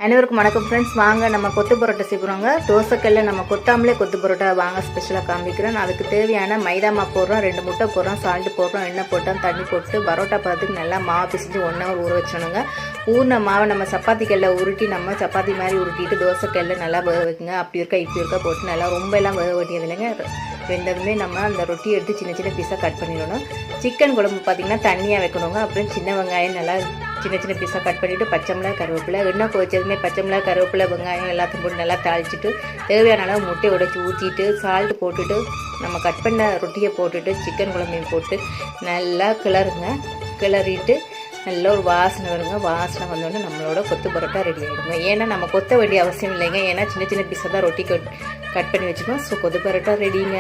அனைவருக்கும் வணக்கம் ஃப்ரெண்ட்ஸ். வாங்க நம்ம கொத்து பரோட்டா செய்வோங்க. தோசைக்கல்ல நம்ம கொத்தாமலே கொத்து பரோட்டா வாங்க ஸ்பெஷலாக காமிக்கிறேன். அதுக்கு தேவையான மைதா மாவு போடுறோம், 2 முட்டை போடுறோம், சால்ட் போடுறோம், எண்ணெய் போட்டோம், தண்ணி போட்டு பரோட்டா பதத்துக்கு நல்லா மாவு பிசைஞ்சு 1 ஹவர் ஊற வச்சணுங்க. ஊறின மாவை நம்ம சப்பாத்தி கல்ல உருட்டி நம்ம சப்பாத்தி மாதிரி உருட்டிட்டு தோசைக்கல்ல நல்லா வேக வைக்குங்க. அப்படி இருக்கா இப்படி இருக்கா போட்டு நல்லா ரொம்ப எல்லாம் வேக வேண்டியது இல்லைங்க. வெந்ததுமே நம்ம அந்த ரொட்டி எடுத்து சின்ன சின்ன பீஸாக கட் பண்ணிடணும். சிக்கன் குழம்பு பார்த்திங்கன்னா தண்ணியாக வைக்கணுங்க. அப்புறம் சின்ன வெங்காயம் நல்லா சின்ன சின்ன பீஸாக கட் பண்ணிவிட்டு பச்சை மிளகா கருவேப்பிலை எண்ணெய் கொதிச்சதுமே பச்சை மிளகா கருவேப்பிலை வெங்காயம் எல்லாத்தையும் போட்டு நல்லா தாளிச்சிட்டு தேவையான அளவு முட்டையை உடைச்சி ஊற்றிட்டு சால்ட் போட்டுட்டு நம்ம கட் பண்ண ரொட்டியை போட்டுட்டு சிக்கன் குழம்பையும் போட்டு நல்லா கிளறிட்டு நல்ல ஒரு வாசனை வருங்க. வாசனை வந்தோடனே நம்மளோட கொத்து பரோட்டா ரெடி ஆகிடுங்க. ஏன்னா நம்ம கொத்த வேண்டிய அவசியம் இல்லைங்க. ஏன்னா சின்ன சின்ன பீஸாக தான் ரொட்டி கட் பண்ணி வச்சுக்கோம். ஸோ கொத்து பரோட்டா ரெடிங்க.